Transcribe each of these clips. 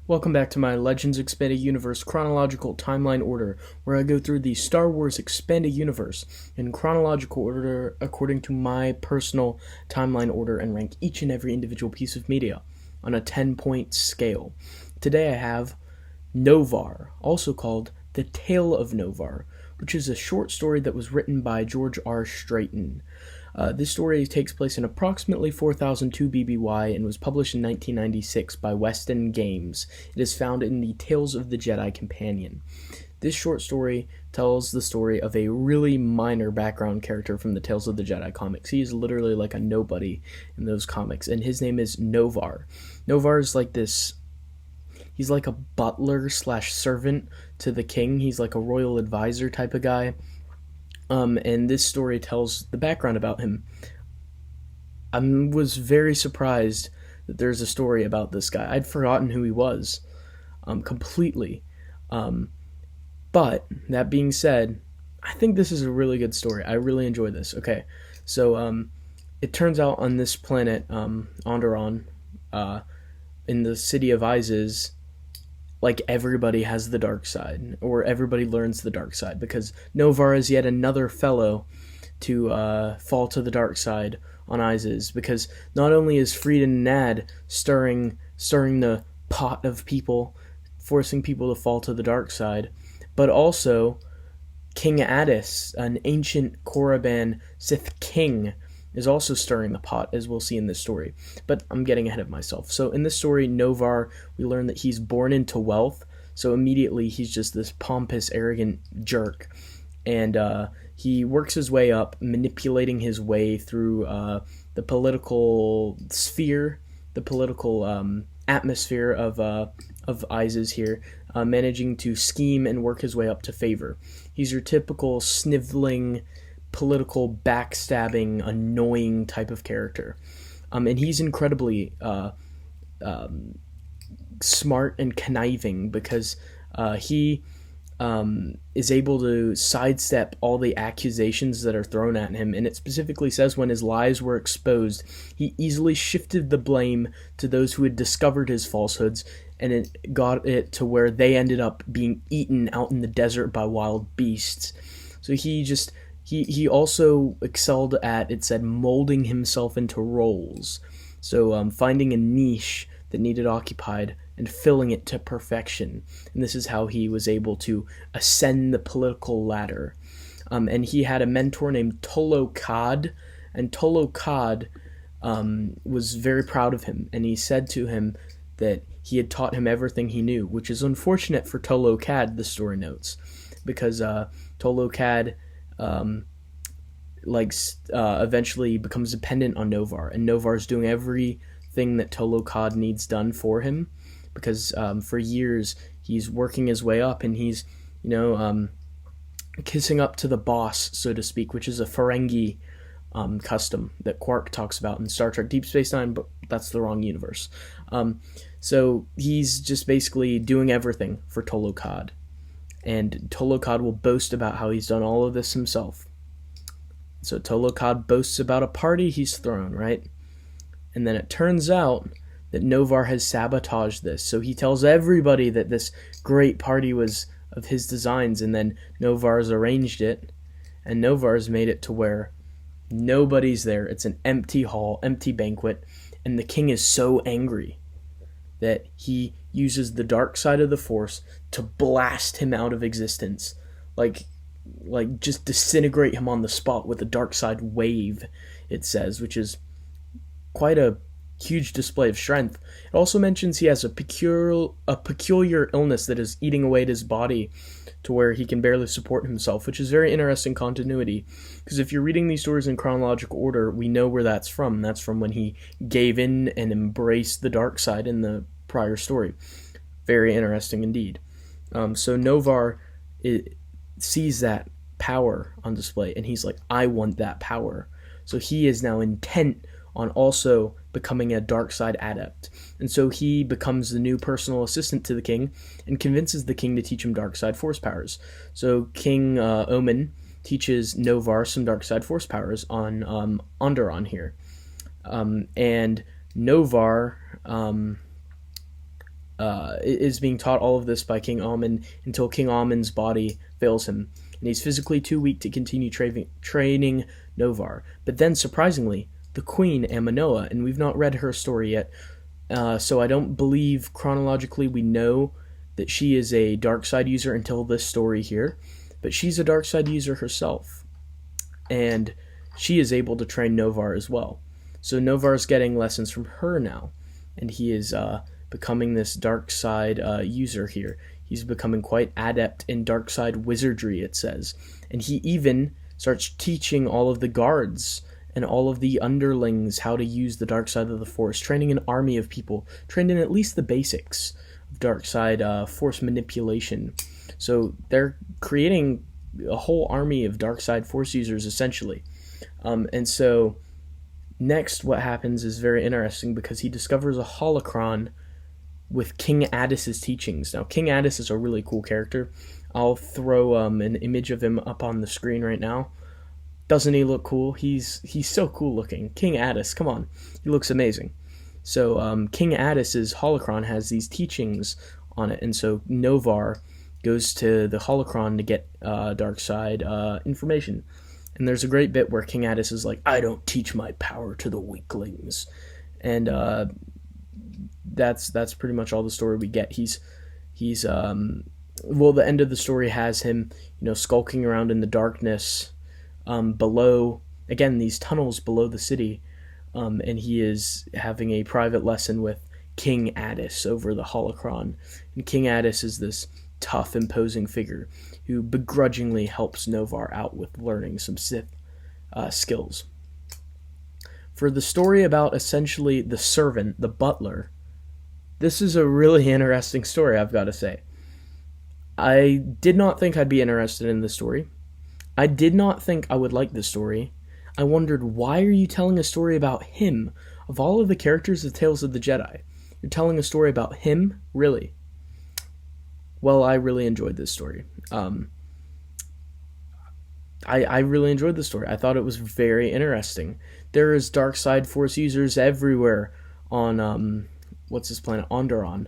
Welcome back to my Legends Expanded Universe chronological timeline order, where I go through the Star Wars Expanded Universe in chronological order according to my personal timeline order and rank each and every individual piece of media on a 10-point scale. Today I have Novar, also called The Tale of Novar, which is a short story that was written by George R. Straighten. This story takes place in approximately 4002 BBY and was published in 1996 by Weston Games. It is found in the Tales of the Jedi Companion. This short story tells the story of a really minor background character from the Tales of the Jedi comics. He is literally like a nobody in those comics, and his name is Novar. Novar is like this... He's like a butler slash servant to the king. He's like a royal advisor type of guy. And this story tells the background about him. I was very surprised that there's a story about this guy. I'd forgotten who he was, completely. But, that being said, I think this is a really good story. I really enjoy this. Okay, so, it turns out on this planet, Onderon, in the city of Izes, like everybody has the dark side, or everybody learns the dark side, because Novar is yet another fellow to fall to the dark side on Izes, because not only is Frieden Nad stirring the pot of people, forcing people to fall to the dark side, but also King Addis, an ancient Korriban Sith king, is also stirring the pot, as we'll see in this story. But I'm getting ahead of myself. So in this story, Novar, we learn that he's born into wealth, so immediately he's just this pompous, arrogant jerk. And he works his way up, manipulating his way through the political sphere, the political atmosphere of Izes here, managing to scheme and work his way up to favor. He's your typical sniveling, political, backstabbing, annoying type of character. And he's incredibly smart and conniving, because he is able to sidestep all the accusations that are thrown at him. And it specifically says when his lies were exposed, he easily shifted the blame to those who had discovered his falsehoods, and it got it to where they ended up being eaten out in the desert by wild beasts. So he also excelled at, it said, molding himself into roles. So finding a niche that needed occupied and filling it to perfection. And this is how he was able to ascend the political ladder. And he had a mentor named Tolo Kad, and Tolo Kad was very proud of him. And he said to him that he had taught him everything he knew, which is unfortunate for Tolo Kad, the story notes, because Tolo Kad eventually becomes dependent on Novar, and Novar's doing everything that Tolo Kad needs done for him, because for years he's working his way up, and he's kissing up to the boss, so to speak, which is a Ferengi custom that Quark talks about in Star Trek Deep Space Nine, but that's the wrong universe. So he's just basically doing everything for Tolo Kad, and Tolo Kad will boast about how he's done all of this himself. So Tolo Kad boasts about a party he's thrown, right? And then it turns out that Novar has sabotaged this. So he tells everybody that this great party was of his designs, and then Novar's arranged it, and Novar's made it to where nobody's there. It's an empty hall, empty banquet, and the king is so angry that he uses the dark side of the Force to blast him out of existence. Like just disintegrate him on the spot with a dark side wave, it says, which is quite a huge display of strength. It also mentions he has a peculiar illness that is eating away at his body to where he can barely support himself, which is very interesting continuity, because if you're reading these stories in chronological order, we know where that's from. That's from when he gave in and embraced the dark side in the prior story. Very interesting indeed. So Novar sees that power on display, and he's like, I want that power. So he is now intent on also becoming a dark side adept. And so he becomes the new personal assistant to the king and convinces the king to teach him dark side force powers. So King Omen teaches Novar some dark side force powers on Onderon here. And Novar is being taught all of this by King Amen until King Amen's body fails him, and he's physically too weak to continue training Novar. But then, surprisingly, the Queen, Amanoa, and we've not read her story yet, so I don't believe chronologically we know that she is a dark side user until this story here, but she's a dark side user herself, and she is able to train Novar as well. So Novar is getting lessons from her now, and he is becoming this dark side user here. He's becoming quite adept in dark side wizardry, it says. And he even starts teaching all of the guards and all of the underlings how to use the dark side of the force, training an army of people, trained in at least the basics of dark side force manipulation. So they're creating a whole army of dark side force users, essentially. And so next what happens is very interesting, because he discovers a holocron with King Addis's teachings. Now, King Addis is a really cool character. I'll throw an image of him up on the screen right now. Doesn't he look cool? He's so cool looking. King Addis, come on. He looks amazing. So King Addis's holocron has these teachings on it, and so Novar goes to the holocron to get dark side information. And there's a great bit where King Addis is like, I don't teach my power to the weaklings. And that's pretty much all the story we get. He's the end of the story has him, skulking around in the darkness below, again, these tunnels below the city, and he is having a private lesson with King Addis over the holocron. And King Addis is this tough, imposing figure who begrudgingly helps Novar out with learning some Sith skills. For the story about essentially the servant, the butler, this is a really interesting story, I've got to say. I did not think I'd be interested in this story. I did not think I would like this story. I wondered, why are you telling a story about him? Of all of the characters of Tales of the Jedi, you're telling a story about him? Really? Well, I really enjoyed this story. I really enjoyed the story. I thought it was very interesting. There is dark side force users everywhere on what's this planet? Onderon.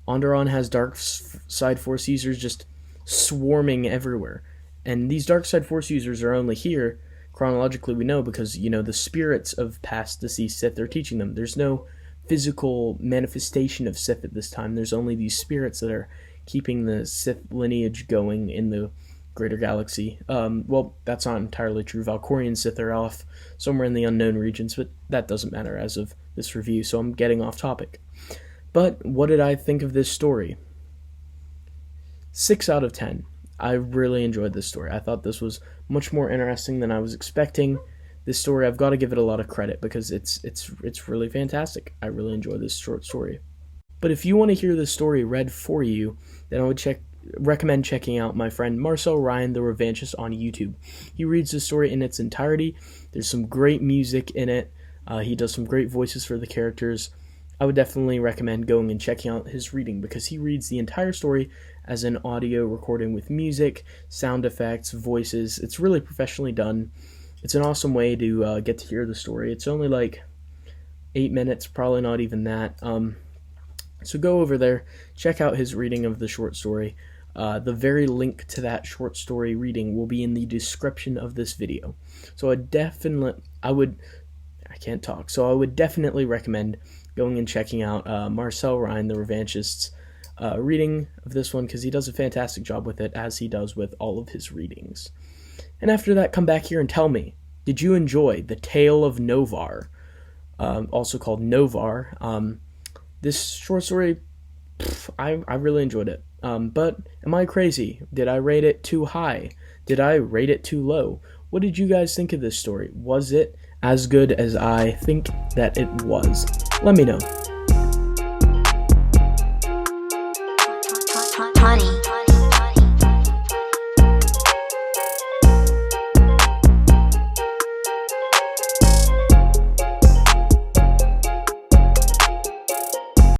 Onderon has dark side force users just swarming everywhere. And these dark side force users are only here, chronologically we know, because, the spirits of past deceased Sith are teaching them. There's no physical manifestation of Sith at this time. There's only these spirits that are keeping the Sith lineage going in the greater galaxy. Well, that's not entirely true. Valkorian Sith are off somewhere in the unknown regions, but that doesn't matter as of this review, so I'm getting off topic. But what did I think of this story? 6 out of 10. I really enjoyed this story. I thought this was much more interesting than I was expecting. This story, I've got to give it a lot of credit because it's really fantastic. I really enjoyed this short story. But if you want to hear this story read for you, then I would recommend checking out my friend Marcel Ryan, the Revanchist, on YouTube. He reads the story in its entirety. There's some great music in it. He does some great voices for the characters. I would definitely recommend going and checking out his reading because he reads the entire story as an audio recording with music, sound effects, voices. It's really professionally done. It's an awesome way to get to hear the story. It's only like 8 minutes, probably not even that. So go over there, check out his reading of the short story. The very link to that short story reading will be in the description of this video. So I would definitely recommend going and checking out Marcel Ryan, the Revanchist's reading of this one, because he does a fantastic job with it, as he does with all of his readings. And after that, come back here and tell me, did you enjoy The Tale of Novar, also called Novar? This short story, I really enjoyed it. But am I crazy? Did I rate it too high? Did I rate it too low? What did you guys think of this story? Was it as good as I think that it was? Let me know.